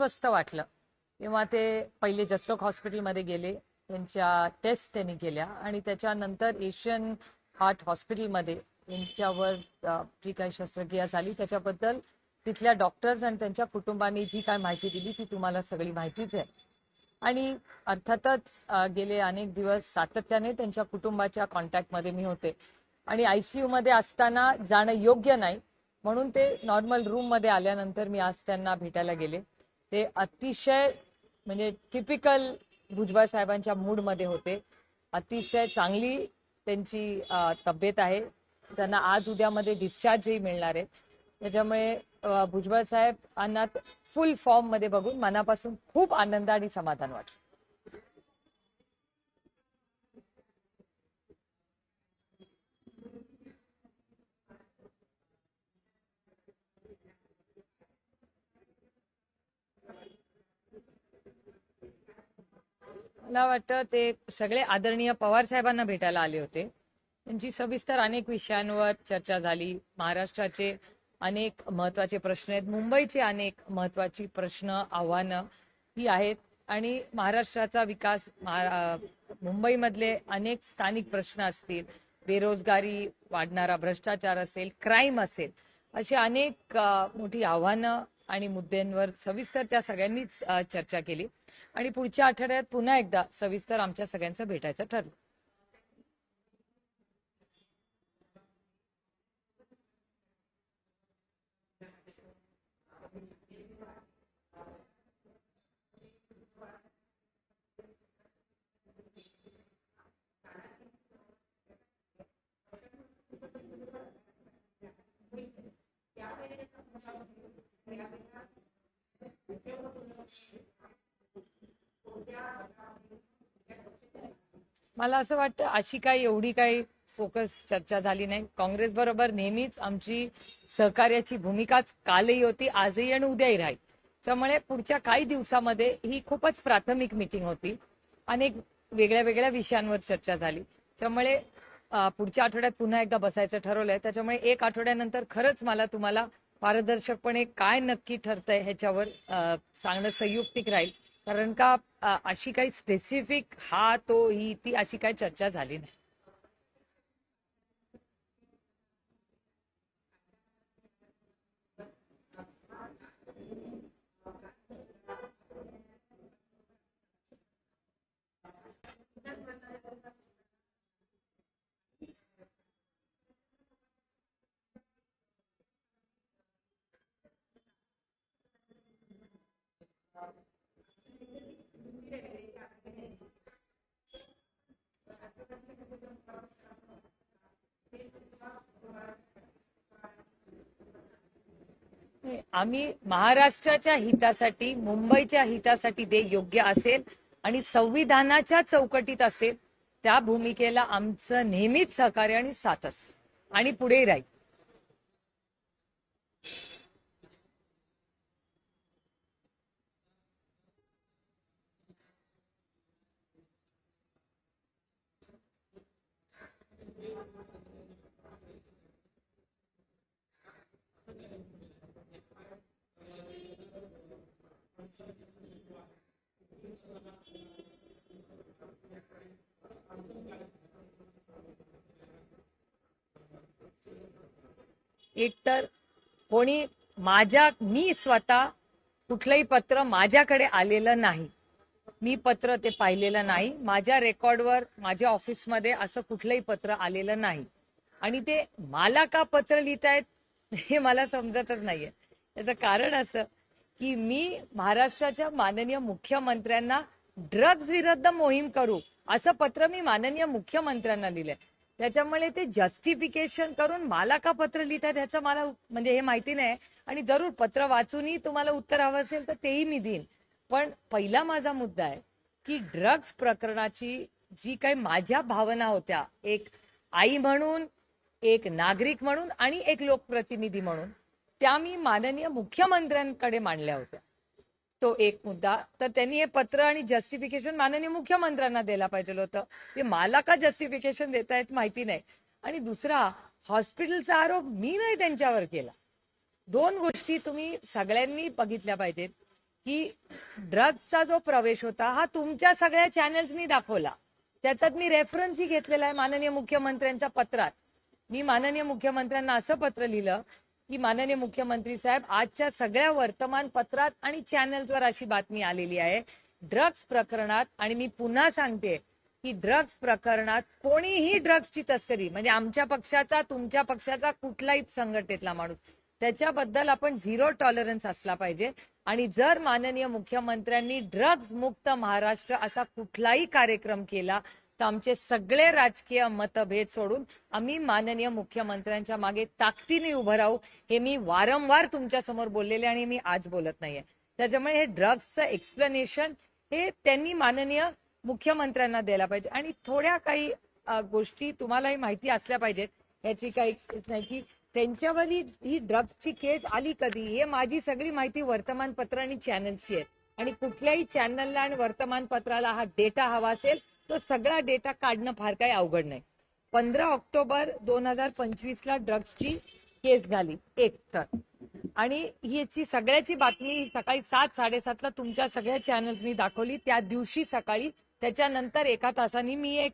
स्वस्त वाटलं तेव्हा ते पहिले जसलोक हॉस्पिटलमध्ये गेले, त्यांच्या टेस्ट त्यांनी केल्या आणि त्याच्यानंतर एशियन हार्ट हॉस्पिटलमध्ये त्यांच्यावर जी काही शस्त्रक्रिया झाली त्याच्याबद्दल तिथल्या डॉक्टर्स आणि त्यांच्या कुटुंबांनी जी काय माहिती दिली ती तुम्हाला सगळी माहितीच आहे. आणि अर्थातच गेले अनेक दिवस सातत्याने त्यांच्या कुटुंबाच्या कॉन्टॅक्टमध्ये मी होते आणि आयसीयू मध्ये असताना जाणं योग्य नाही म्हणून ते नॉर्मल रूम मध्ये आल्यानंतर मी आज त्यांना भेटायला गेले. ते अतिशय म्हणजे टिपिकल भुजबळ साहेबांच्या मूड मध्ये होते. अतिशय चांगली त्यांची तब्येत आहे. त्यांना आज उद्यामध्ये डिस्चार्जही मिळणार आहे. त्याच्यामुळे भुजबळ साहेबांना फुल फॉर्म मध्ये बघून मनापासून खूप आनंद आणि समाधान वाटलं. मला वाटतं ते सगळे आदरणीय पवार साहेबांना भेटायला आले होते. त्यांची सविस्तर अनेक विषयांवर चर्चा झाली. महाराष्ट्राचे अनेक महत्वाचे प्रश्न आहेत, मुंबईचे अनेक महत्वाची प्रश्न आव्हानं ही आहेत आणि महाराष्ट्राचा विकास, मुंबईमधले अनेक स्थानिक प्रश्न असतील, बेरोजगारी वाढणारा भ्रष्टाचार असेल, क्राईम असेल, अशी अनेक मोठी आव्हानं आणि मुद्द्यांवर सविस्तर त्या सगळ्यांनीच चर्चा केली आणि पुढच्या आठवड्यात पुन्हा एकदा सविस्तर आमच्या सगळ्यांचं भेटायचं ठरलं. मला असं वाटतं अशी काही एवढी काही फोकस चर्चा झाली नाही. काँग्रेस बरोबर नेहमीच आमची सहकार्याची भूमिकाच कालही होती, आजही आणि उद्याही राहील. त्यामुळे पुढच्या काही दिवसामध्ये ही खूपच प्राथमिक मीटिंग होती. अनेक वेगळ्या वेगळ्या विषयांवर चर्चा झाली. त्यामुळे पुढच्या आठवड्यात पुन्हा एकदा बसायचं ठरवलंय. त्याच्यामुळे एक आठवड्यानंतर खरंच मला तुम्हाला पारदर्शकपणे काय नक्की ठरतंय ह्याच्यावर सांगणं संयुक्तिक राहील. कारण का अशी काही स्पेसिफिक हा तो ही ती अशी काही चर्चा झाली नाही. आम्ही महाराष्ट्राच्या हितासाठी, मुंबईच्या हितासाठी ते योग्य असेल आणि संविधानाच्या चौकटीत असेल त्या भूमिकेला आमचं नेहमीच सहकार्य आणि साथ असेल आणि पुढेही राहील. एकतर कोणी मी स्वतः कुठलंही पत्र माझ्याकडे आलेलं नाही. मी पत्र ते पाहिलेलं नाही. माझ्या रेकॉर्डवर माझ्या ऑफिसमध्ये असं कुठलंही पत्र आलेलं नाही आणि ते मला का पत्र लिहितायत हे मला समजतच नाहीये. त्याचं कारण असं की मी महाराष्ट्राच्या माननीय मुख्यमंत्र्यांना ड्रग्ज विरुद्ध मोहीम करू असं पत्र मी माननीय मुख्यमंत्र्यांना लिहिलंय. त्याच्यामुळे ते जस्टिफिकेशन करून मला का पत्र लिहितात ह्याचं मला म्हणजे हे माहिती नाही. आणि जरूर पत्र वाचूनही तुम्हाला उत्तर हवं असेल तर तेही मी देईन. पण पहिला माझा मुद्दा आहे की ड्रग्ज प्रकरणाची जी काही माझ्या भावना होत्या, एक आई म्हणून, एक नागरिक म्हणून आणि एक लोकप्रतिनिधी म्हणून, त्या मी माननीय मुख्यमंत्र्यांकडे मांडल्या होत्या. तो एक मुद्दा. तर त्यांनी हे पत्र आणि जस्टिफिकेशन माननीय मुख्यमंत्र्यांना द्यायला पाहिजे होतं. ते मला का जस्टिफिकेशन देतायत माहिती नाही. आणि दुसरा, हॉस्पिटलचा आरोप मी नाही त्यांच्यावर केला. दोन गोष्टी तुम्ही सगळ्यांनी बघितल्या पाहिजेत की ड्रग्सचा जो प्रवेश होता हा तुमच्या सगळ्या चॅनल्सनी दाखवला. त्याच्यात मी रेफरन्सही घेतलेला आहे माननीय मुख्यमंत्र्यांच्या पत्रात. मी माननीय मुख्यमंत्र्यांना असं पत्र लिहिलं की माननीय मुख्यमंत्री साहेब, आजच्या सगळ्या वर्तमानपत्रात आणि चॅनल्सवर अशी बातमी आलेली आहे ड्रग्स प्रकरणात, आणि मी पुन्हा सांगते की ड्रग्स प्रकरणात कोणीही ड्रग्सची तस्करी, म्हणजे आमच्या पक्षाचा तुमच्या पक्षाचा कुठलाही संघटनेतला माणूस, त्याच्याबद्दल आपण झिरो टॉलरन्स असला पाहिजे. आणि जर माननीय मुख्यमंत्र्यांनी ड्रग्ज मुक्त महाराष्ट्र असा कुठलाही कार्यक्रम केला तर आमचे सगळे राजकीय मतभेद सोडून आम्ही माननीय मुख्यमंत्र्यांच्या मागे ताकदीने उभं राहू. हे मी वारंवार तुमच्या समोर बोललेले आणि मी आज बोलत नाहीये. त्याच्यामुळे हे ड्रग्सचं एक्सप्लेनेशन हे त्यांनी माननीय मुख्यमंत्र्यांना द्यायला पाहिजे. आणि थोड्या काही गोष्टी तुम्हालाही माहिती असल्या पाहिजेत, याची काही नाही की त्यांच्यावर ही ड्रग्सची केस आली कधी, हे माझी सगळी माहिती वर्तमानपत्र आणि चॅनल्सची आहे. आणि कुठल्याही चॅनलला आणि वर्तमानपत्राला हा डेटा हवा असेल तर सगळा डेटा काढणं फार काही अवघड नाही. 15 ऑक्टोबर 2025 ड्रग्सची केस झाली एक तर, आणि ह्याची सगळ्याची बातमी सकाळी 7-7:30 तुमच्या सगळ्या चॅनल्सनी दाखवली त्या दिवशी सकाळी. त्याच्यानंतर एका तासाने मी एक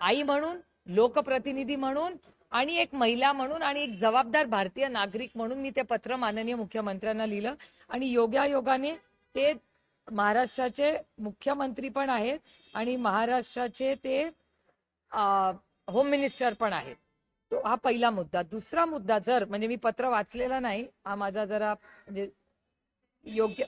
आई म्हणून, लोकप्रतिनिधी म्हणून आणि एक महिला म्हणून आणि एक जबाबदार भारतीय नागरिक म्हणून मी ते पत्र माननीय मुख्यमंत्र्यांना लिहिलं. आणि योगायोगाने ते महाराष्ट्राचे मुख्यमंत्री पण आहेत आणि महाराष्ट्राचे ते होम मिनिस्टर पण आहेत. तो हा पहिला मुद्दा. दुसरा मुद्दा, जर म्हणजे मी पत्र वाचलेला नाही, हा माझा जरा म्हणजे योग्य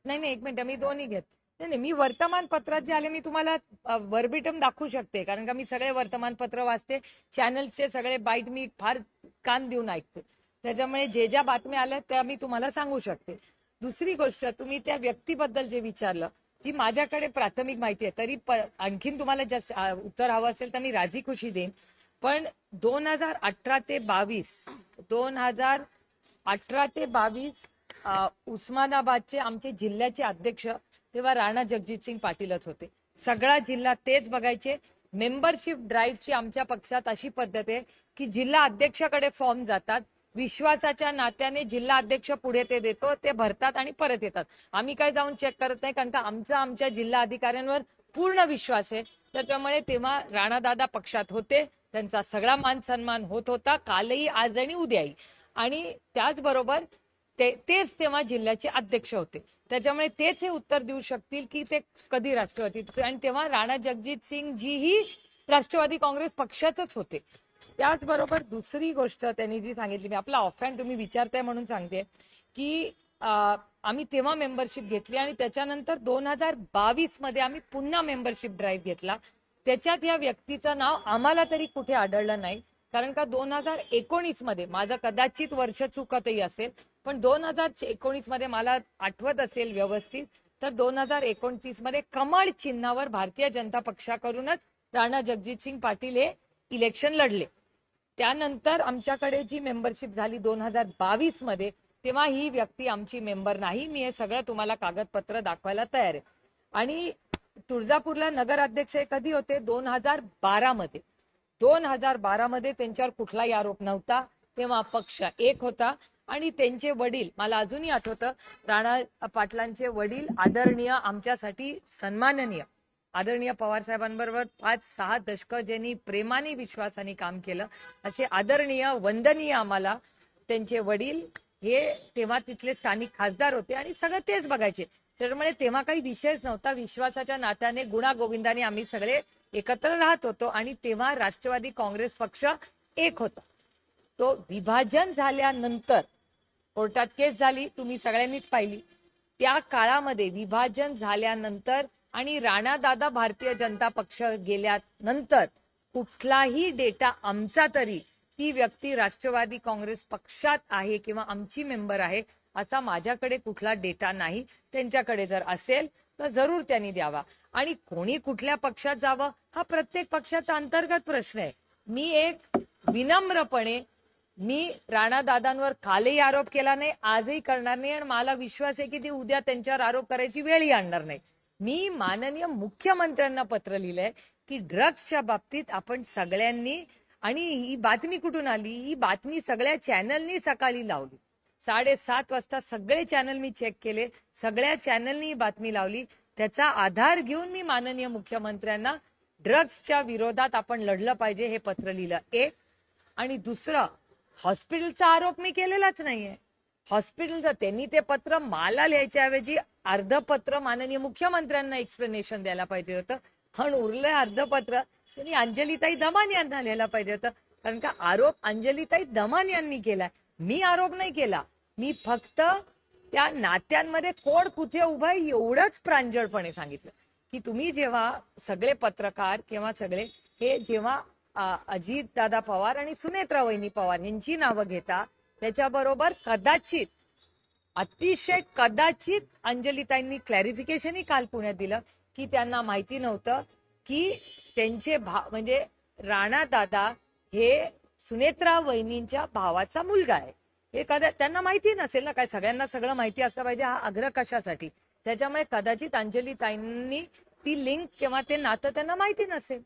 नाही, एक मिनिट, मी दोन्ही घेत नाही, मी वर्तमानपत्रात जे आले मी तुम्हाला वर्बिटम दाखवू शकते, कारण का मी सगळे वर्तमानपत्र वाचते, चॅनल्सचे सगळे बाईट मी फार कान देऊन ऐकते. त्याच्यामुळे जे ज्या बातम्या आल्या त्या मी तुम्हाला सांगू शकते. दुसरी गोष्ट, तुम्ही त्या व्यक्तीबद्दल जे विचारलं ती माझ्याकडे प्राथमिक माहिती आहे. तरी आणखीन तुम्हाला जास्त उत्तर हवं असेल तर मी राजी खुशी देईन. पण 2018 ते 22 उस्मानाबादचे आमचे जिल्ह्याचे अध्यक्ष तेव्हा राणा जगजितसिंग पाटीलच होते. सगळा जिल्हा तेच बघायचे. मेंबरशिप ड्राईव्हची आमच्या पक्षात अशी पद्धत आहे की जिल्हा अध्यक्षाकडे फॉर्म जातात, विश्वासाच्या नात्याने जिल्हा अध्यक्ष पुढे ते देतो, ते भरतात आणि परत येतात. आम्ही काय जाऊन चेक करत नाही, कारण का आमच्या जिल्हा अधिकाऱ्यांवर पूर्ण विश्वास आहे. त्याच्यामुळे तेव्हा राणादादा पक्षात होते, त्यांचा सगळा मान सन्मान होत होता, कालही, आज आणि उद्याही. आणि त्याचबरोबर तेच तेव्हा जिल्ह्याचे अध्यक्ष होते. त्याच्यामुळे तेच हे उत्तर देऊ शकतील की ते कधी राष्ट्रवादीत, आणि तेव्हा राणा जगजित सिंग जी ही राष्ट्रवादी काँग्रेस पक्षाचंच होते. त्याचबरोबर दुसरी गोष्ट त्यांनी जी सांगितली, मी आपला ऑफहँड तुम्ही विचारताय म्हणून सांगते की आम्ही तेव्हा मेंबरशिप घेतली आणि त्याच्यानंतर 2022 मध्ये आम्ही पुन्हा मेंबरशिप ड्राईव्ह घेतला. त्याच्यात या व्यक्तीचं नाव आम्हाला तरी कुठे आढळलं नाही, कारण का 2019 मध्ये, माझं कदाचित वर्ष चुकतही असेल, पण 2019 मध्ये मला आठवत असेल व्यवस्थित तर 2029 मध्ये कमळ चिन्हावर भारतीय जनता पक्षाकडूनच राणा जगजितसिंग पाटील हे इलेक्शन लढले. त्यानंतर आमच्याकडे जी मेंबरशिप झाली 2022 मध्ये, तेव्हा ही व्यक्ती आमची मेंबर नाही. मी हे सगळं तुम्हाला कागदपत्र दाखवायला तयार आहे. आणि तुळजापूरला नगराध्यक्ष कधी होते? 2012 मध्ये. 2012 मध्ये त्यांच्यावर कुठलाही आरोप नव्हता. तेव्हा पक्ष एक होता आणि त्यांचे वडील, मला अजूनही आठवतं, राणा पाटलांचे वडील आदरणीय, आमच्यासाठी सन्माननीय आदरणीय पवार साहेबांबरोबर 5-6 दशकं ज्यांनी प्रेमाने विश्वासाने काम केलं, असे आदरणीय वंदनीय आम्हाला त्यांचे वडील हे तेव्हा तिथले स्थानिक खासदार होते आणि सगळं तेच बघायचे. त्यामुळे तेव्हा काही विषयच नव्हता. विश्वासाच्या नात्याने गुणागोविंदाने आम्ही सगळे एकत्र राहत होतो आणि तेव्हा राष्ट्रवादी काँग्रेस पक्ष एक होता. तो विभाजन झाल्यानंतर कोर्टात केस झाली, तुम्ही सगळ्यांनीच पाहिली. त्या काळामध्ये विभाजन झाल्यानंतर आणि राणादादा भारतीय जनता पक्ष गेल्यानंतर कुठलाही डेटा आमचा तरी ती व्यक्ती राष्ट्रवादी काँग्रेस पक्षात आहे किंवा आमची मेंबर आहे असा माझ्याकडे कुठला डेटा नाही. त्यांच्याकडे जर असेल तर जरूर त्यांनी द्यावा. आणि कोणी कुठल्या पक्षात जावं हा प्रत्येक पक्षाचा अंतर्गत प्रश्न आहे. मी एक विनम्रपणे, मी राणादादांवर कालही आरोप केला नाही, आजही करणार नाही आणि मला विश्वास आहे की ती उद्या त्यांच्यावर आरोप करायची वेळही आणणार नाही. मी माननीय मुख्यमंत्र्यांना पत्र लिहिलंय की ड्रग्सच्या बाबतीत आपण सगळ्यांनी आणि ही बातमी कुठून आली? ही बातमी सगळ्या चॅनलनी सकाळी लावली. 7:30 वाजता सगळे चॅनल मी चेक केले, सगळ्या चॅनलनी ही बातमी लावली. त्याचा आधार घेऊन मी माननीय मुख्यमंत्र्यांना ड्रग्सच्या विरोधात आपण लढलं पाहिजे हे पत्र लिहिलं. एक. आणि दुसरं, हॉस्पिटलचा आरोप मी केलेलाच नाहीये. हॉस्पिटलचं त्यांनी ते पत्र मला लिहायच्याऐवजी अर्ध पत्र माननीय मुख्यमंत्र्यांना एक्सप्लेनेशन द्यायला पाहिजे होतं. आणि उरलं अर्ध पत्र त्यांनी अंजलीताई दमान यांना लिहायला पाहिजे होतं. कारण का आरोप अंजलीताई दमान यांनी केलाय, मी आरोप नाही केला. मी फक्त त्या नात्यांमध्ये कोण कुठे उभा आहे एवढंच प्रांजळपणे सांगितलं की तुम्ही जेव्हा सगळे पत्रकार किंवा सगळे हे जेव्हा अजित दादा पवार आणि सुनेत्रा वहिनी पवार यांची नावं घेता, त्याच्याबरोबर कदाचित अतिशय कदाचित अंजलीताईंनी क्लॅरिफिकेशनही काल पुण्यात दिलं की त्यांना माहिती नव्हतं की त्यांचे म्हणजे राणा दादा हे सुनेत्रा वहिनींच्या भावाचा मुलगा आहे. हे त्यांना माहिती नसेल ना, काय सगळ्यांना सगळं माहिती असलं पाहिजे हा आग्रह कशासाठी. त्याच्यामुळे कदाचित अंजलीताईंनी ती लिंक किंवा ते नातं त्यांना माहिती नसेल.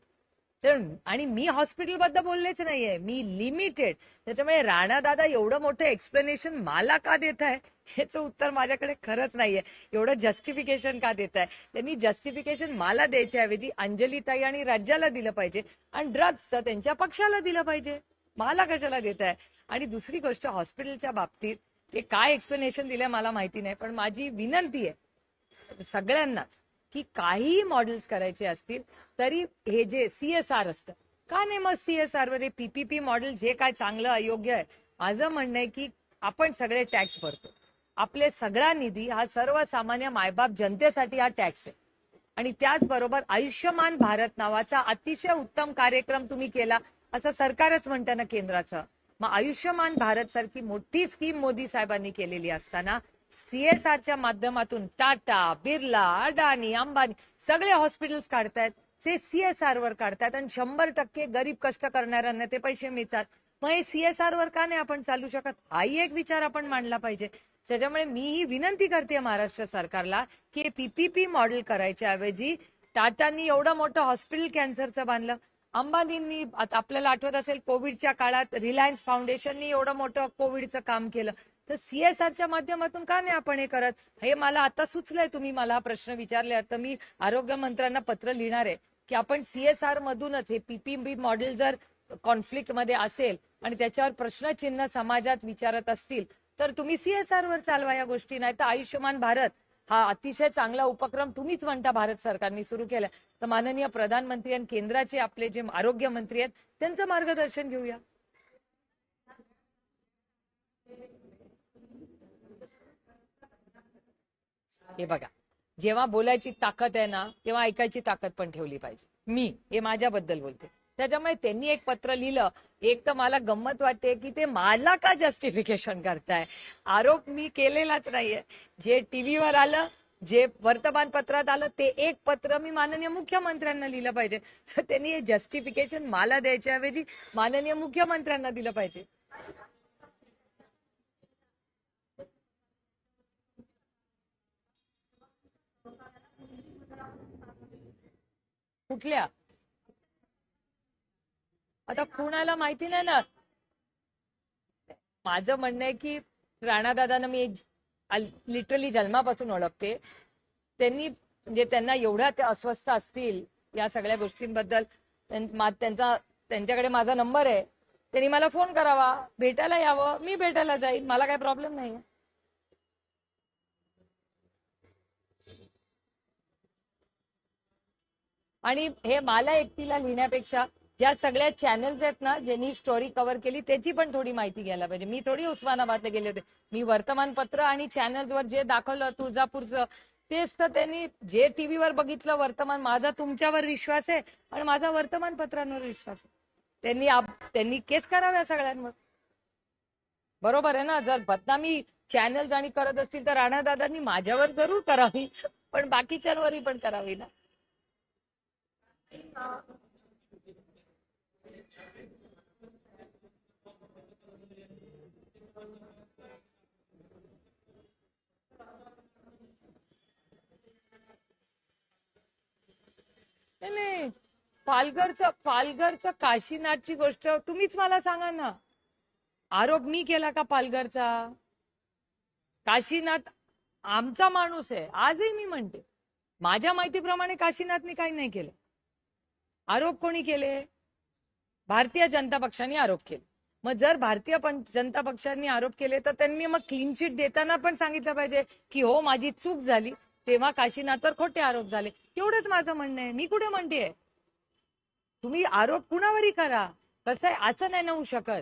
आणि मी हॉस्पिटलबद्दल बोललेच नाहीये, मी लिमिटेड. त्याच्यामुळे राणा दादा एवढं मोठं एक्सप्लेनेशन मला का देत आहे याचं उत्तर माझ्याकडे खरंच नाहीये. एवढं जस्टिफिकेशन का देत आहे? त्यांनी जस्टिफिकेशन मला द्यायच्याऐवजी अंजलीताई आणि राज्याला दिलं पाहिजे आणि ड्रग्सचं त्यांच्या पक्षाला दिलं पाहिजे. मला कशाला देत आहे? आणि दुसरी गोष्ट, हॉस्पिटलच्या बाबतीत ते काय एक्सप्लेनेशन दिलंय मला माहिती नाही, पण माझी विनंती आहे सगळ्यांनाच की काही मॉडेल्स करायचे असतील तरी हे जे सीएसआर असतं का नाही, मग सीएसआर वर पीपीपी मॉडेल जे काय चांगलं अयोग्य आहे. माझं म्हणणं आहे की आपण सगळे टॅक्स भरतो, आपले सगळा निधी हा सर्वसामान्य मायबाप जनतेसाठी हा टॅक्स आहे. आणि त्याचबरोबर आयुष्यमान भारत नावाचा अतिशय उत्तम कार्यक्रम तुम्ही केला असं सरकारच म्हणतं ना केंद्राचं. मग आयुष्यमान भारत सारखी मोठी स्कीम मोदी साहेबांनी केलेली असताना सीएसआरच्या माध्यमातून टाटा, बिर्ला, अडाणी, अंबानी सगळे हॉस्पिटल्स काढतायत, ते सीएसआर वर काढतात आणि 100% गरीब कष्ट करणाऱ्यांना ते पैसे मिळतात. मग हे सीएसआर वर का नाही आपण चालू शकत? हाही एक विचार आपण मांडला पाहिजे. त्याच्यामुळे मी ही विनंती करते महाराष्ट्र सरकारला की पीपीपी मॉडेल करायच्या ऐवजी टाटांनी एवढं मोठं हॉस्पिटल कॅन्सरचं बांधलं, अंबानींनी आपल्याला आठवत असेल कोविडच्या काळात रिलायन्स फाउंडेशननी एवढं मोठं कोविडचं काम केलं, तर सीएसआरच्या माध्यमातून का नाही आपण हे करत? हे मला आता सुचलंय, तुम्ही मला हा प्रश्न विचारले तर मी आरोग्य मंत्र्यांना पत्र लिहिणार आहे की आपण सीएसआर मधूनच हे पीपीपी मॉडेल जर कॉन्फ्लिक्ट मध्ये असेल आणि त्याच्यावर प्रश्नचिन्ह समाजात विचारत असतील तर तुम्ही सीएसआर वर चालवा या गोष्टी. नाही तर आयुष्यमान भारत हा अतिशय चांगला उपक्रम तुम्हीच म्हणता भारत सरकारने सुरू केला, तर माननीय प्रधानमंत्री आणि केंद्राचे आपले जे आरोग्य मंत्री आहेत त्यांचं मार्गदर्शन घेऊया. हे बघा, जेव्हा बोलायची ताकद आहे ना तेव्हा ऐकायची ताकद पण ठेवली पाहिजे. मी हे माझ्याबद्दल बोलते. त्याच्यामुळे त्यांनी एक पत्र लिहिलं. एक तर मला गंमत वाटते की ते मला का जस्टिफिकेशन करताय? आरोप मी केलेलाच नाहीये. जे टीव्हीवर आलं, जे वर्तमानपत्रात आलं ते एक पत्र मी माननीय मुख्यमंत्र्यांना लिहिलं पाहिजे. तर त्यांनी हे जस्टिफिकेशन मला द्यायच्याऐवजी माननीय मुख्यमंत्र्यांना दिलं पाहिजे. कुठल्या? आता कुणाला माहिती नाही ना. माझं म्हणणं आहे की राणादादांना मी लिटरली जन्मापासून ओळखते. त्यांनी म्हणजे त्यांना एवढ्या ते अस्वस्थ असतील या सगळ्या गोष्टींबद्दल, त्यांच्याकडे माझा नंबर आहे, त्यांनी मला फोन करावा, भेटायला यावं, मी भेटायला जाईन, मला काही प्रॉब्लेम नाही. आणि हे मला एकटीला लिहिण्यापेक्षा ज्या सगळ्या चॅनल्स आहेत ना ज्यांनी स्टोरी कव्हर केली त्याची पण थोडी माहिती घ्यायला पाहिजे. मी थोडी उस्मानाबादला गेले होते, मी वर्तमानपत्र आणि चॅनल्सवर जे दाखवलं तुळजापूरचं तेच तर त्यांनी जे टीव्हीवर बघितलं वर्तमान. माझा तुमच्यावर विश्वास आहे आणि माझा वर्तमानपत्रांवर विश्वास आहे. त्यांनी केस कराव्या सगळ्यांवर. बरोबर आहे ना? जर बदनामी चॅनल्स आणि करत असतील तर राणादादांनी माझ्यावर जरूर करावी, पण बाकीच्यांवरही पण करावी ना. नाही पालघरचं काशीनाथची गोष्ट तुम्हीच मला सांगा ना. आरोप मी केला का पालघरचा? काशीनाथ आमचा माणूस आहे. आजही मी म्हणते, माझ्या माहितीप्रमाणे काशीनाथनी काही नाही केलं. आरोप कोणी केले? भारतीय जनता पक्षाने आरोप केले. मग जर भारतीय जनता पक्षाने आरोप केले तर त्यांनी मग क्लीन चिट देताना पण सांगितलं पाहिजे की हो माझी चूक झाली, तेव्हा काशीनाथवर खोटे आरोप झाले. एवढंच माझं म्हणणं आहे. मी कुठे म्हणतेय तुम्ही आरोप कुणावरही करा. कसं आहे, असं नाही होऊ शकत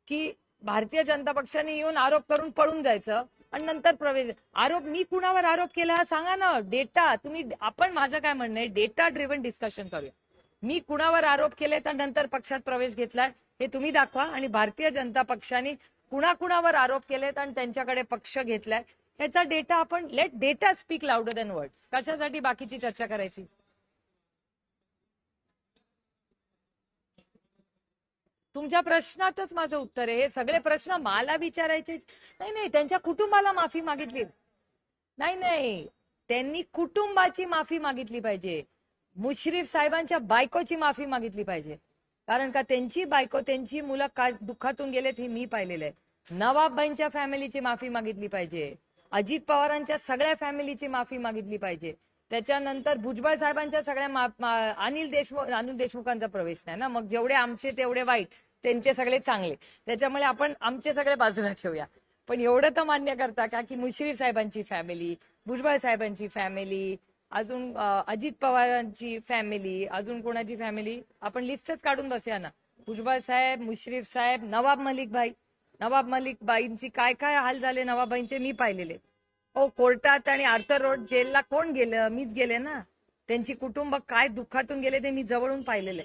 की भारतीय जनता पक्षाने येऊन आरोप करून पळून जायचं आणि नंतर प्रवेश. आरोप मी कुणावर आरोप केला हा सांगा ना. डेटा तुम्ही, आपण, माझं काय म्हणणं आहे, डेटा ड्रिव्हन डिस्कशन करूया. मी कुणावर आरोप केले तर नंतर पक्षात प्रवेश घेतलाय हे तुम्ही दाखवा, आणि भारतीय जनता पक्षाने कुणाकुणावर आरोप केलेत आणि त्यांच्याकडे पक्ष घेतलाय याचा डेटा आपण, let data speak louder than words. कशासाठी बाकीची चर्चा करायची? तुमच्या प्रश्नातच माझं उत्तर आहे. हे सगळे प्रश्न मला विचारायचे नाही. त्यांच्या कुटुंबाला माफी मागितली नाही. त्यांनी कुटुंबाची माफी मागितली पाहिजे. मुश्रीफ साहेबांच्या बायकोची माफी मागितली पाहिजे. कारण का त्यांची बायको, त्यांची मुलं काय दुःखातून गेलेत हे मी पाहिलेलं आहे. नवाबबाईंच्या फॅमिलीची माफी मागितली पाहिजे. अजित पवारांच्या सगळ्या फॅमिलीची माफी मागितली पाहिजे. त्याच्यानंतर भुजबळ साहेबांच्या सगळ्या, अनिल देशमुखांचा प्रवेश नाही ना, मग जेवढे आमचे तेवढे वाईट, त्यांचे सगळे चांगले. त्याच्यामुळे आपण आमचे सगळे बाजूला ठेवूया. पण एवढं तर मान्य करता का की मुश्रीफ साहेबांची फॅमिली, भुजबळ साहेबांची फॅमिली, अजून अजित पवारांची फॅमिली, अजून कोणाची फॅमिली, आपण लिस्टच काढून बसूया ना. भुजबळ साहेब, मुश्रीफ साहेब, नवाब मलिक बाईंची काय काय हाल झाले नवाबाईंचे मी पाहिलेले. हो, कोर्टात आणि आर्थर रोड जेलला कोण गेलं? मीच गेले ना. त्यांची कुटुंब काय दुःखातून गेले ते मी जवळून पाहिलेले.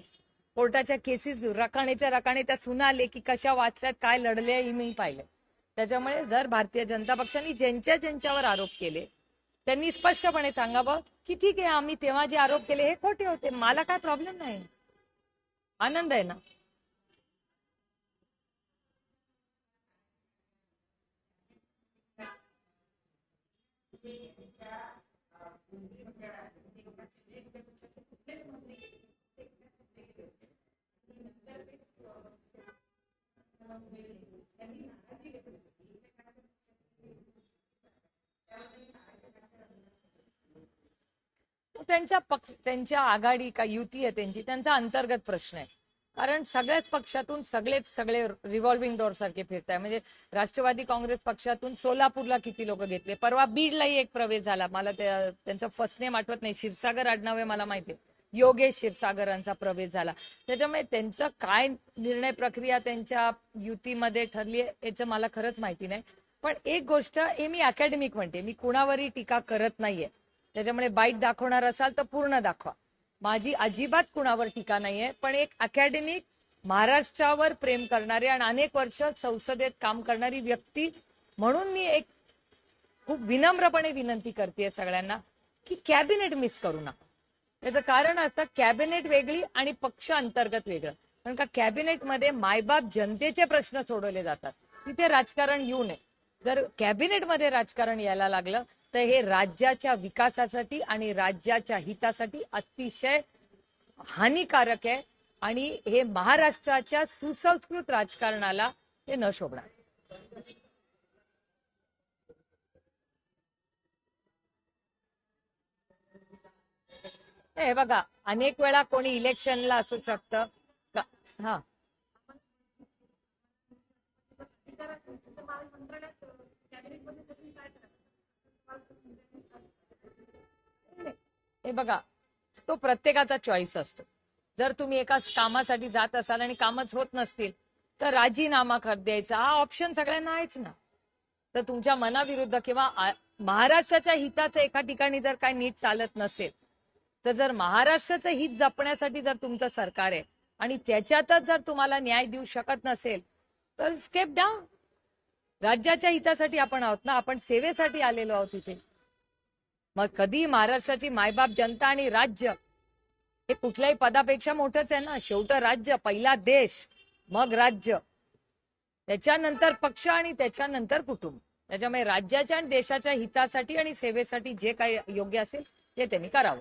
कोर्टाच्या केसेस रकाने त्या सुनाले की कशा वाचल्यात, काय लढले, हे मी पाहिले. त्याच्यामुळे जर भारतीय जनता पक्षाने ज्यांच्यावर आरोप केले त्यांनी स्पष्टपणे सांगावं की ठीक आहे, आम्ही तेव्हा जे आरोप केले हे खोटे होते. मला काय प्रॉब्लेम नाही, आनंद आहे ना. त्यांच्या आघाडी का युती आहे त्यांचा अंतर्गत प्रश्न आहे. कारण सगळ्याच पक्षातून सगळे रिव्हॉल्व्हिंग डोर सारखे फिरताय. म्हणजे राष्ट्रवादी काँग्रेस पक्षातून सोलापूरला किती लोक घेतले, परवा बीडलाही एक प्रवेश झाला. मला त्यांचं फर्स्ट नेम आठवत नाही, क्षीरसागर आडनाव आहे मला माहिती, योगेश क्षीरसागरांचा प्रवेश झाला. त्याच्यामुळे त्यांचं काय निर्णय प्रक्रिया त्यांच्या युतीमध्ये ठरली आहे याचं मला खरंच माहिती नाही. पण एक गोष्ट हे मी अकॅडमिक म्हणते, मी कुणावरही टीका करत नाहीये. त्याच्यामुळे बाईट दाखवणार असाल तर पूर्ण दाखवा. माझी अजिबात कुणावर टीका नाहीये. पण एक अकॅडमिक, महाराष्ट्रावर प्रेम करणारे आणि अनेक वर्ष संसदेत काम करणारी व्यक्ती म्हणून मी एक खूप विनम्रपणे विनंती करते सगळ्यांना की कॅबिनेट मिस करू नका. त्याचं कारण असतं कॅबिनेट वेगळी आणि पक्ष अंतर्गत वेगळं. कारण का कॅबिनेटमध्ये मायबाप जनतेचे प्रश्न सोडवले जातात, तिथे राजकारण येऊ नये. जर कॅबिनेटमध्ये राजकारण यायला लागलं तर हे राज्याच्या विकासासाठी आणि राज्याच्या हितासाठी अतिशय हानिकारक आहे आणि हे महाराष्ट्राच्या सुसंस्कृत राजकारणाला हे न शोभणार. हे बघा, अनेक वेळा कोणी इलेक्शनला असू शकतं. हा, हे बघा, तो प्रत्येकाचा चॉईस असतो. जर तुम्ही एका कामासाठी जात असाल आणि कामच होत नसतील तर राजीनामा द्यायचा हा ऑप्शन सगळ्यांना आहेच ना. तर तुमच्या मनाविरुद्ध किंवा महाराष्ट्राच्या हिताचं एका ठिकाणी जर काय नीट चालत नसेल, तर जर महाराष्ट्राचं हित जपण्यासाठी जर तुमचं सरकार आहे आणि त्याच्यातच जर तुम्हाला न्याय देऊ शकत नसेल तर स्टेप डाऊन. राज्याच्या हितासाठी आपण आहोत ना, आपण सेवेसाठी आलेलो आहोत इथे. मग कधी महाराष्ट्राची मायबाप जनता आणि राज्य हे कुठल्याही पदापेक्षा मोठंच आहे ना. शेवट राज्य, पहिला देश, मग राज्य, त्याच्यानंतर पक्ष आणि त्याच्यानंतर कुटुंब. त्याच्यामुळे राज्याच्या आणि देशाच्या हितासाठी आणि सेवेसाठी जे काही योग्य असेल ते त्यांनी करावं.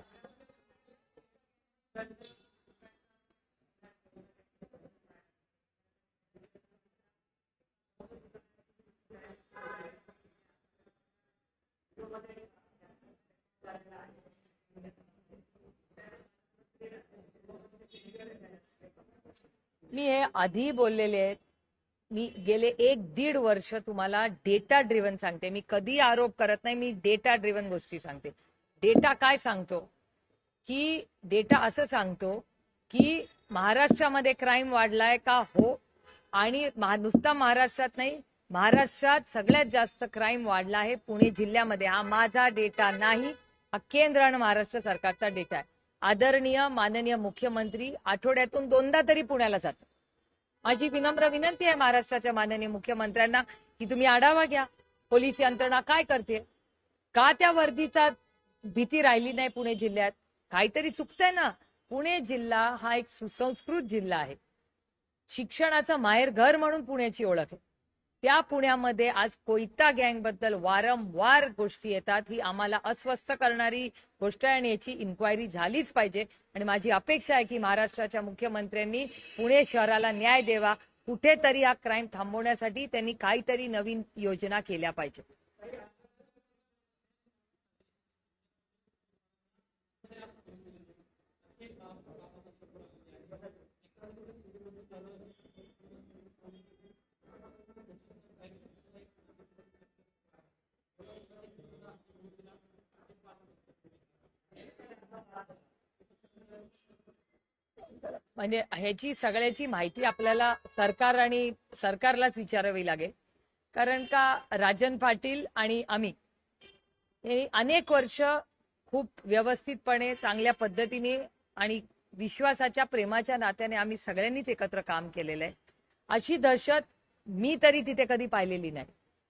मी हे आधी बोललेले आहेत. मी गेले 1-1.5 वर्ष तुम्हाला डेटा ड्रिव्हन सांगते. मी कधी आरोप करत नाही, मी डेटा ड्रिव्हन गोष्टी सांगते. डेटा काय सांगतो की डेटा असं सांगतो की महाराष्ट्रामध्ये क्राईम वाढलाय का? हो. आणि नुसता महाराष्ट्रात नाही, महाराष्ट्रात सगळ्यात जास्त क्राईम वाढला आहे पुणे जिल्ह्यामध्ये. हा माझा डेटा नाही, हा केंद्र आणि महाराष्ट्र सरकारचा डेटा आहे. आदरणीय माननीय मुख्यमंत्री आठवड्यातून 2दा तरी पुण्याला जातात. माझी विनम्र विनंती आहे महाराष्ट्राच्या माननीय मुख्यमंत्र्यांना की तुम्ही आढावा घ्या. पोलीस यंत्रणा काय करते, का त्या वर्दीचा भीती राहिली नाही पुणे जिल्ह्यात? काहीतरी चुकतंय ना. पुणे जिल्हा हा एक सुसंस्कृत जिल्हा आहे. शिक्षणाचं माहेरघर म्हणून पुण्याची ओळख आहे. त्या पुण्यामध्ये आज कोयता गँगबद्दल वारंवार गोष्टी येतात. ही आम्हाला अस्वस्थ करणारी गोष्ट आहे आणि याची इन्क्वायरी झालीच पाहिजे. आणि माझी अपेक्षा आहे की महाराष्ट्राच्या मुख्यमंत्र्यांनी पुणे शहराला न्याय द्यावा. कुठेतरी हा क्राईम थांबवण्यासाठी त्यांनी काहीतरी नवीन योजना केल्या पाहिजे. म्हणजे ह्याची सगळ्याची माहिती आपल्याला सरकारलाच विचारावी लागेल. कारण का राजन पाटील आणि आम्ही हे अनेक वर्ष खूप व्यवस्थितपणे चांगल्या पद्धतीने आणि विश्वासाच्या प्रेमाच्या नात्याने आम्ही सगळ्यांनीच एकत्र काम केलेलं आहे. अशी दहशत मी तरी तिथे कधी पाहिलेली नाही.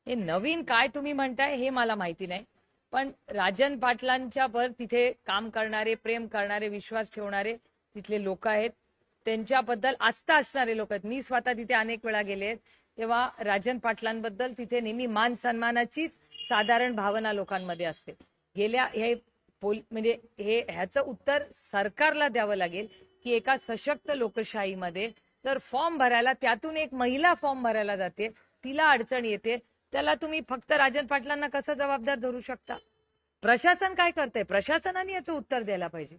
हे नवीन काय तुम्ही म्हणताय हे मला माहिती नाही, पण राजन पाटलांच्या वर तिथे काम करणारे, प्रेम करणारे, विश्वास ठेवणारे तिथले लोक आहेत. त्यांच्याबद्दल आस्था असणारे लोक आहेत. मी स्वतः तिथे अनेक वेळा गेले आहेत, तेव्हा राजन पाटलांबद्दल तिथे नेहमी मान सन्मानाचीच साधारण भावना लोकांमध्ये असते. गेल्या हे म्हणजे ह्याचं उत्तर सरकारला द्यावं लागेल की एका सशक्त लोकशाहीमध्ये जर फॉर्म भरायला त्यातून एक महिला फॉर्म भरायला जाते, तिला अडचण येते, त्याला तुम्ही फक्त राजन पाटलांना कसं जबाबदार धरू शकता? प्रशासन काय करतंय? प्रशासनाने याचं उत्तर द्यायला पाहिजे.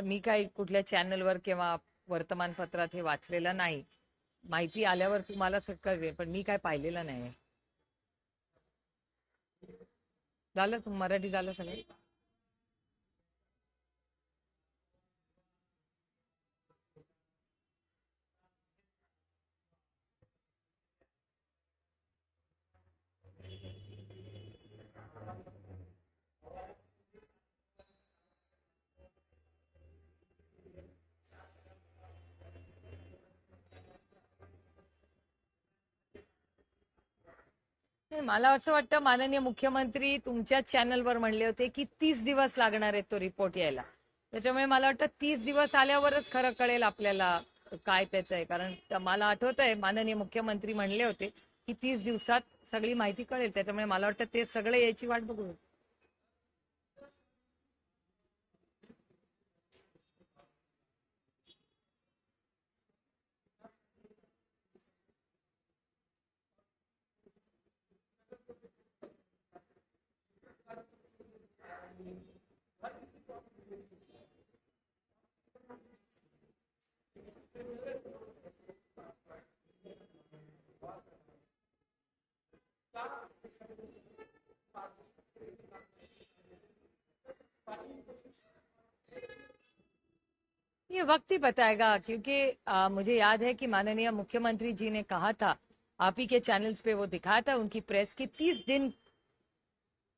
मी काही कुठल्या चॅनलवर किंवा वर्तमानपत्रात हे वाचलेलं नाही. माहिती आल्यावर तुम्हाला कळवेल, पण मी काय पाहिलेलं नाही. झालं मराठी झालं सगळं. मला असं वाटतं माननीय मुख्यमंत्री तुमच्या चॅनलवर म्हणले होते की 30 दिवस लागणार आहेत तो रिपोर्ट यायला. त्याच्यामुळे मला वाटतं 30 दिवस आल्यावरच खरं कळेल आपल्याला काय त्याचं आहे. कारण मला आठवतंय माननीय मुख्यमंत्री म्हणले होते की 30 दिवसात सगळी माहिती कळेल. त्याच्यामुळे मला वाटतं ते सगळे याची वाट बघू. ये वक्त ही बताएगा, क्योंकि मुझे याद है कि माननीय मुख्यमंत्री जी ने कहा था, आप ही के चैनल्स पे वो दिखाया था, उनकी प्रेस की 30 दिन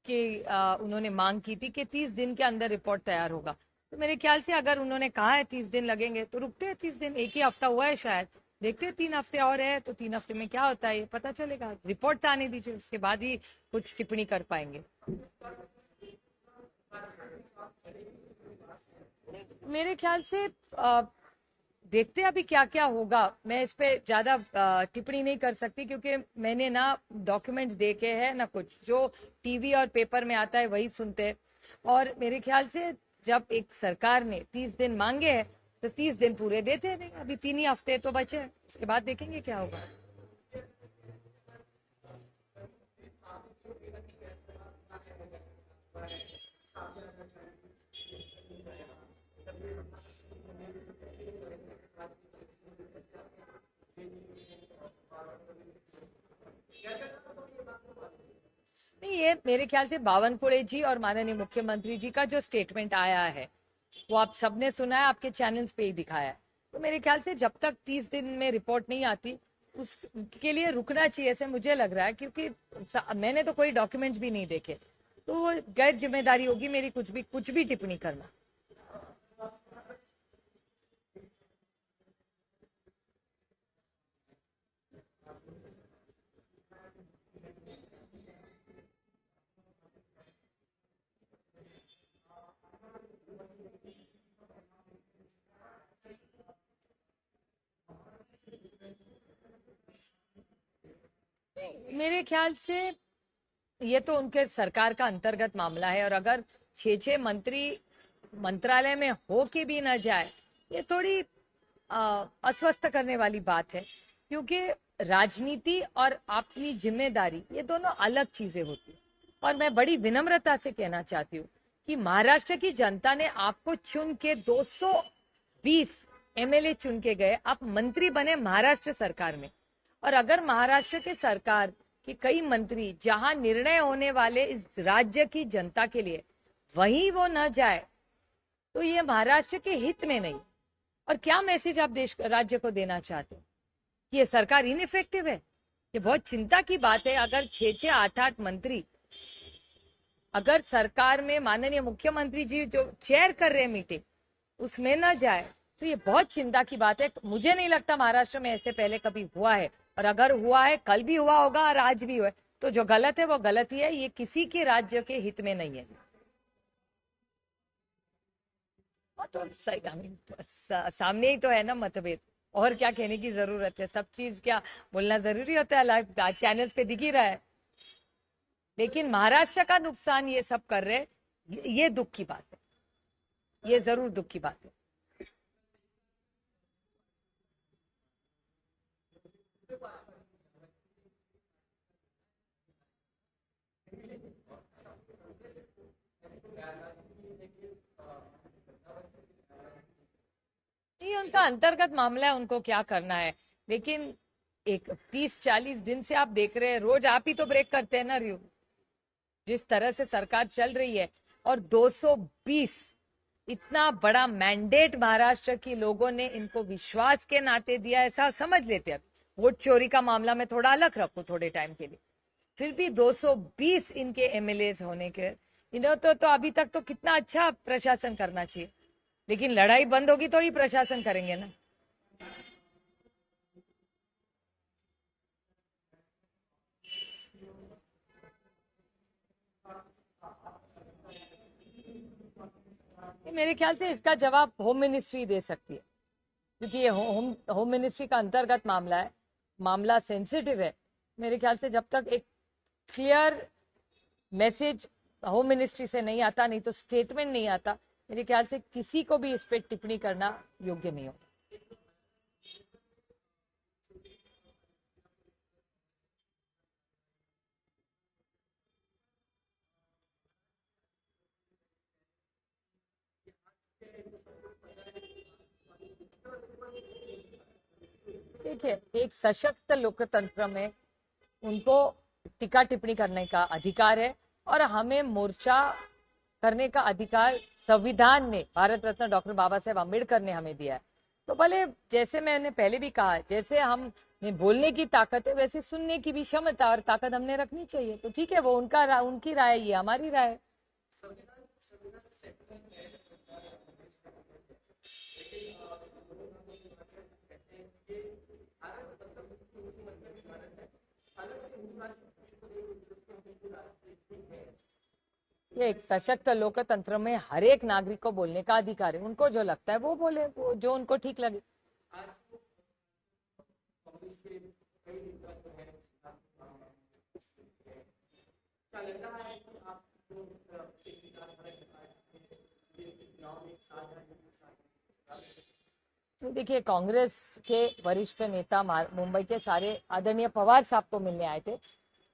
की उन्होंने मांग की थी कि 30 दिन के अंदर रिपोर्ट तैयार होगा. तो मेरे ख्याल से अगर उन्होंने कहा है 30 दिन लगेंगे तो रुकते हैं 30 दिन. एक ही हफ्ता हुआ है शायद, देखते हैं 3 हफ्ते और है तो 3 हफ्ते में क्या होता है ये पता चलेगा. रिपोर्ट तो आने दीजिए, उसके बाद ही कुछ टिप्पणी कर पाएंगे. मेरे ख्याल से देखते हैं अभी क्या क्या होगा। मैं इस पे ज्यादा टिप्पणी नहीं कर सकती, क्योंकि मैंने ना डॉक्यूमेंट्स देखे हैं ना कुछ, जो टीवी और पेपर में आता है वही सुनते हैं। और मेरे ख्याल से जब एक सरकार ने 30 दिन मांगे हैं तो 30 दिन पूरे देते नहीं। अभी 3 ही हफ्ते तो बचे हैं, उसके बाद देखेंगे क्या होगा। नहीं, ये मेरे ख्याल से बावनकुळे जी और माननीय मुख्यमंत्री जी का जो स्टेटमेंट आया है वो आप सबने सुना है, आपके चैनल्स पे ही दिखाया है। तो मेरे ख्याल से जब तक 30 दिन में रिपोर्ट नहीं आती उसके लिए रुकना चाहिए, ऐसे मुझे लग रहा है। क्योंकि मैंने तो कोई डॉक्यूमेंट्स भी नहीं देखे, तो वो गैर जिम्मेदारी होगी मेरी कुछ भी टिप्पणी करना। मेरे ख्याल से ये तो उनके सरकार का अंतर्गत मामला है, और अगर 6 मंत्री मंत्रालय में हो के भी न जाए, ये थोड़ी अस्वस्थ करने वाली बात है। क्योंकि राजनीति और अपनी जिम्मेदारी ये दोनों अलग चीजें होती हैं। और मैं बड़ी विनम्रता से कहना चाहती हूँ कि महाराष्ट्र की जनता ने आपको चुन के 220 एमएलए चुन के गए, आप मंत्री बने महाराष्ट्र सरकार में। और अगर महाराष्ट्र के सरकार के कई मंत्री जहां निर्णय होने वाले इस राज्य की जनता के लिए, वहीं वो न जाए, तो ये महाराष्ट्र के हित में नहीं। और क्या मैसेज आप देश राज्य को देना चाहते हो कि ये सरकार इनइफेक्टिव है? ये बहुत चिंता की बात है। अगर 6-8 मंत्री अगर सरकार में माननीय मुख्यमंत्री जी जो चेयर कर रहे हैं मीटिंग, उसमें न जाए, तो ये बहुत चिंता की बात है। मुझे नहीं लगता महाराष्ट्र में ऐसे पहले कभी हुआ है, और अगर हुआ है कल भी हुआ होगा और आज भी हुआ है, तो जो गलत है वो गलत ही है। ये किसी के राज्य के हित में नहीं है। हाँ, तो सही सामने ही तो है ना मतभेद, और क्या कहने की जरूरत है? सब चीज क्या बोलना जरूरी होता है? लाइव चैनल्स पे दिख ही रहा है। लेकिन महाराष्ट्र का नुकसान ये सब कर रहे, ये दुख की बात है, ये जरूर दुख की बात है। ये उनका अंतर्गत मामला है, उनको क्या करना है। लेकिन एक 30-40 दिन से आप देख रहे हैं, रोज आप ही तो ब्रेक करते हैं ना रिव्यू, जिस तरह से सरकार चल रही है। और 220 इतना बड़ा मैंडेट महाराष्ट्र की लोगों ने इनको विश्वास के नाते दिया, ऐसा समझ लेते हैं। वोट चोरी का मामला में थोड़ा अलग रखो थोड़े टाइम के लिए, फिर भी 220 इनके एमएलए होने के, इन्हों तो अभी तक तो कितना अच्छा प्रशासन करना चाहिए। लेकिन लड़ाई बंद होगी तो ही प्रशासन करेंगे ना। मेरे ख्याल से इसका जवाब होम मिनिस्ट्री दे सकती है, क्योंकि ये होम मिनिस्ट्री का अंतर्गत मामला है, मामला सेंसिटिव है। मेरे ख्याल से जब तक एक क्लियर मैसेज होम मिनिस्ट्री से नहीं आता, नहीं तो स्टेटमेंट नहीं आता, मेरे ख्याल से किसी को भी इस पे टिप्पणी करना योग्य नहीं होगा। देखिए, एक सशक्त लोकतंत्र में उनको टीका टिप्पणी करने का अधिकार है, और हमें मोर्चा करने का अधिकार संविधान ने, भारत रत्न डॉक्टर बाबा साहेब अम्बेडकर ने हमें दिया है। तो भले, जैसे मैंने पहले भी कहा, जैसे हम में बोलने की ताकत है, वैसे सुनने की भी क्षमता और ताकत हमने रखनी चाहिए। तो ठीक है, वो उनकी राय, ये हमारी राय है। ये एक सशक्त लोकतंत्र में हर एक नागरिक को बोलने का अधिकार है। उनको जो लगता है वो बोले, वो जो उनको ठीक लगे। तो देखिए, कांग्रेस के वरिष्ठ नेता मुंबई के सारे आदरणीय पवार साहब को मिलने आए थे।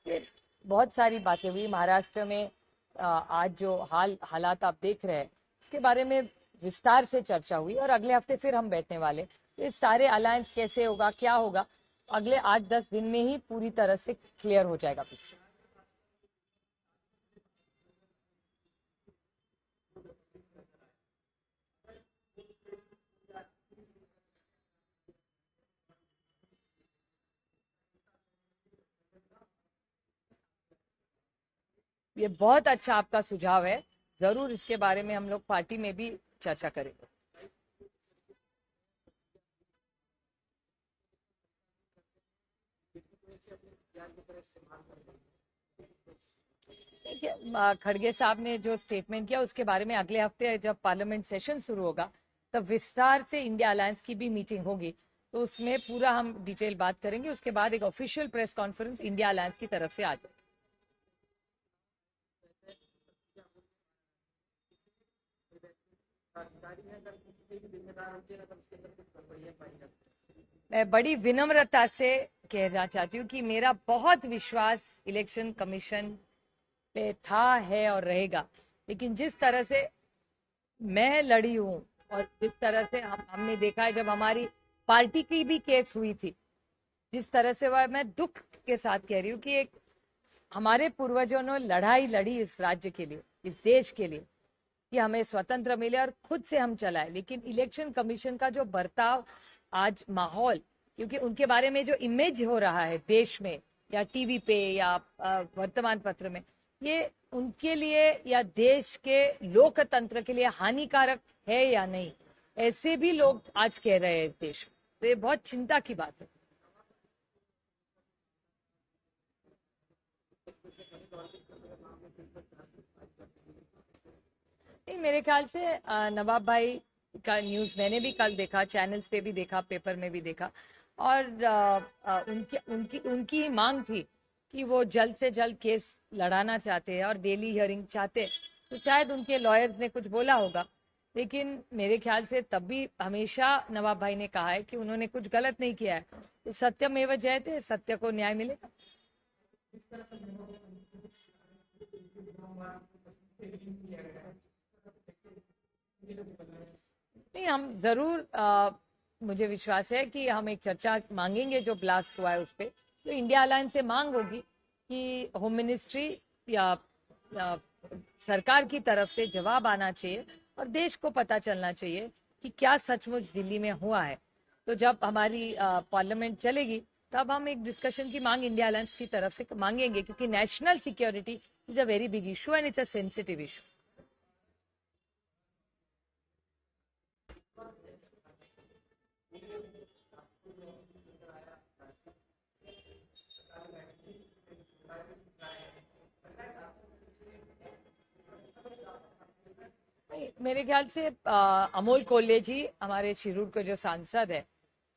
ये बहुत सारी बातें हुई महाराष्ट्र में। आज जो हालात आप देख रहे हैं उसके बारे में विस्तार से चर्चा हुई और अगले हफ्ते फिर हम बैठने वाले। तो ये सारे अलायंस कैसे होगा, क्या होगा, अगले 8-10 दिन में ही पूरी तरह से क्लियर हो जाएगा पिक्चर। ये बहुत अच्छा आपका सुझाव है, जरूर इसके बारे में हम लोग पार्टी में भी चर्चा करेंगे। देखिए, खड़गे साहब ने जो स्टेटमेंट किया उसके बारे में अगले हफ्ते जब पार्लियामेंट सेशन शुरू होगा तब विस्तार से इंडिया अलायंस की भी मीटिंग होगी, तो उसमें पूरा हम डिटेल बात करेंगे। उसके बाद एक official press conference India alliance की तरफ से आ जाए। मैं बड़ी विनम्रता से कहना चाहती हूँ कि मेरा बहुत विश्वास इलेक्शन कमीशन पे था, है और रहेगा। लेकिन जिस तरह से मैं लड़ी हूँ और जिस तरह से हमने देखा है, जब हमारी पार्टी की भी केस हुई थी, जिस तरह से वह, मैं दुख के साथ कह रही हूँ कि एक हमारे पूर्वजों ने लड़ाई लड़ी इस राज्य के लिए, इस देश के लिए, कि हमें स्वतंत्र मिले और खुद से हम चलाए। लेकिन इलेक्शन कमीशन का जो बर्ताव, आज माहौल, क्योंकि उनके बारे में जो इमेज हो रहा है देश में या टीवी पे या वर्तमान पत्र में, ये उनके लिए या देश के लोकतंत्र के लिए हानिकारक है या नहीं, ऐसे भी लोग आज कह रहे हैं देश में। तो ये बहुत चिंता की बात है। नहीं, मेरे ख्याल से नवाब भाई का न्यूज मैंने भी कल देखा, चैनल्स पे भी देखा, पेपर में भी देखा, और उनकी उनकी उनकी ही मांग थी कि वो जल्द से जल्द केस लड़ाना चाहते हैं और डेली हियरिंग चाहते। तो शायद उनके लॉयर्स ने कुछ बोला होगा, लेकिन मेरे ख्याल से तब भी हमेशा नवाब भाई ने कहा है कि उन्होंने कुछ गलत नहीं किया है। तो सत्यमेव जयते, सत्य को न्याय मिलेगा। नहीं, हम जरूर, मुझे विश्वास है कि हम एक चर्चा मांगेंगे जो ब्लास्ट हुआ है उस पर। तो इंडिया अलायंस से मांग होगी कि होम मिनिस्ट्री या सरकार की तरफ से जवाब आना चाहिए और देश को पता चलना चाहिए कि क्या सचमुच दिल्ली में हुआ है। तो जब हमारी पार्लियामेंट चलेगी तब हम एक डिस्कशन की मांग इंडिया अलायंस की तरफ से मांगेंगे, क्योंकि national security is a very big issue end it's a sensitive issue. मेरे ख्याल से अमोल कोल्ले जी, हमारे शिरूर के जो सांसद है,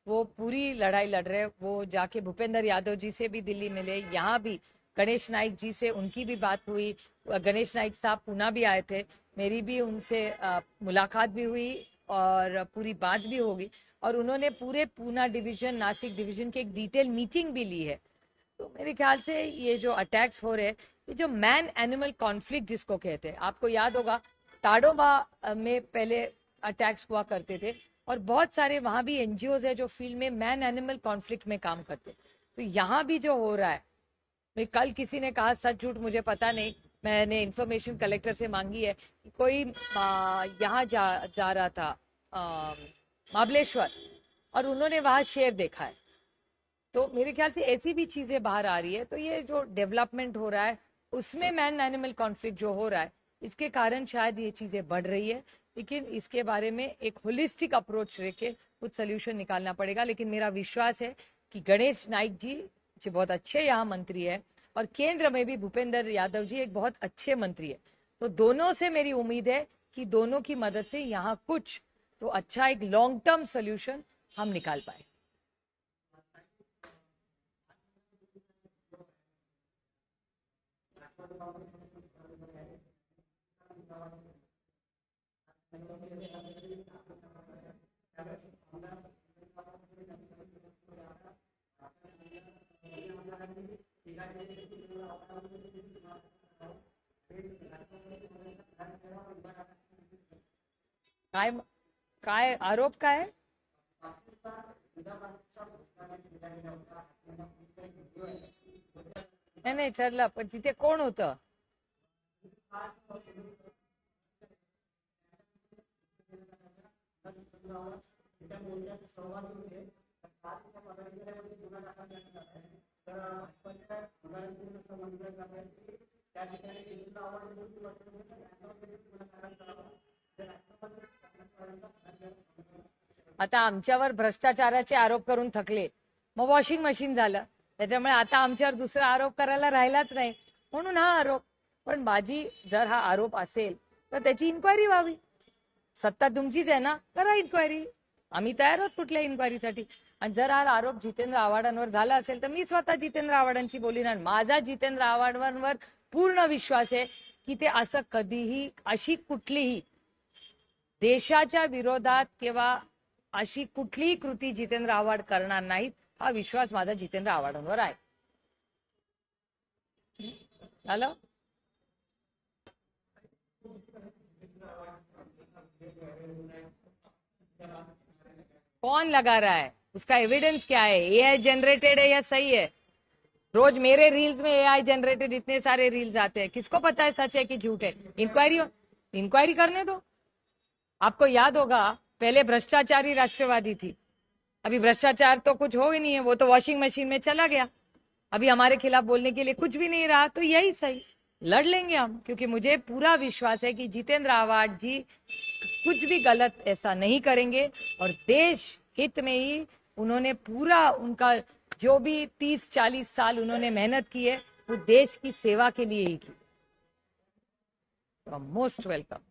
वो पूरी लड़ाई लड़ रहे। वो जाके भूपेंद्र यादव जी से भी दिल्ली मिले, यहाँ भी गणेश नाइक जी से उनकी भी बात हुई। गणेश नाइक साहब पूना भी आए थे, मेरी भी उनसे मुलाकात भी हुई और पूरी बात भी होगी। और उन्होंने पूरे पूना डिवीजन, नासिक डिवीजन की एक डिटेल मीटिंग भी ली है। तो मेरे ख्याल से ये जो अटैक्स हो रहे हैं, ये जो मैन एनिमल कॉन्फ्लिक्ट जिसको कहते हैं, आपको याद होगा ताडोबा में पहले अटैक्स हुआ करते थे, और बहुत सारे वहां भी एनजीओ है जो फील्ड में मैन एनिमल कॉन्फ्लिक्ट में काम करते। तो यहाँ भी जो हो रहा है, मैं कल किसी ने कहा, सच झूठ मुझे पता नहीं, मैंने इन्फॉर्मेशन कलेक्टर से मांगी है कि कोई यहाँ जा रहा था महाबलेश्वर, और उन्होंने वहां शेर देखा है। तो मेरे ख्याल से ऐसी भी चीजें बाहर आ रही है। तो ये जो डेवलपमेंट हो रहा है उसमें मैन एनिमल कॉन्फ्लिक्ट जो हो रहा है, इसके कारण शायद ये चीजें बढ़ रही है। लेकिन इसके बारे में एक होलिस्टिक अप्रोच लेके कुछ सोल्यूशन निकालना पड़ेगा। लेकिन मेरा विश्वास है कि गणेश नाइक जी जो बहुत अच्छे यहाँ मंत्री है, और केंद्र में भी भूपेंद्र यादव जी एक बहुत अच्छे मंत्री है। तो दोनों से मेरी उम्मीद है कि दोनों की मदद से यहाँ कुछ तो अच्छा एक लॉन्ग टर्म सोल्यूशन हम निकाल पाए। काय काय आरोप काय? नाही नाही ठरलं, पण तिथे कोण होतं? आता आमच्यावर भ्रष्टाचाराचे आरोप करून थकले, मग वॉशिंग मशीन झालं, त्याच्यामुळे आता आमच्यावर दुसरा आरोप करायला राहिलाच नाही, म्हणून हा आरोप. पण माझी जर हा आरोप असेल तर त्याची इन्क्वायरी व्हावी. सत्ता तुमचीच आहे ना, करा इन्क्वायरी. आम्ही तयार आहोत कुठल्या इन्क्वायरीसाठी. आणि जर हा आरोप जितेंद्र आव्हाडांवर झाला असेल तर मी स्वतः जितेंद्र आव्हाडांची बोलीन. आणि माझा जितेंद्र आव्हाडांवर पूर्ण विश्वास आहे की ते असं कधीही, अशी कुठलीही देशाच्या विरोधात किंवा अशी कुठलीही कृती जितेंद्र आव्हाड करणार नाहीत. हा विश्वास माझा जितेंद्र आव्हाडांवर आहे. झालं? कौन लगा रहा है? उसका एविडेंस क्या है? एआई जनरेटेड है या सही है? रोज मेरे रील्स में एआई जनरेटेड इतने सारे रील्स आते हैं, किसको पता है सच है कि झूठ है? इंक्वायरी करने दो. आपको याद होगा पहले भ्रष्टाचारी राष्ट्रवादी थी, अभी भ्रष्टाचार तो कुछ हो ही नहीं है, वो तो वॉशिंग मशीन में चला गया. अभी हमारे खिलाफ बोलने के लिए कुछ भी नहीं रहा, तो यही सही, लड़ लेंगे हम. क्योंकि मुझे पूरा विश्वास है कि जितेंद्र आव्हाड जी कुछ भी गलत ऐसा नहीं करेंगे और देश हित में ही उन्होंने पूरा उनका जो भी 30-40 साल उन्होंने मेहनत की है वो देश की सेवा के लिए ही की. Most welcome.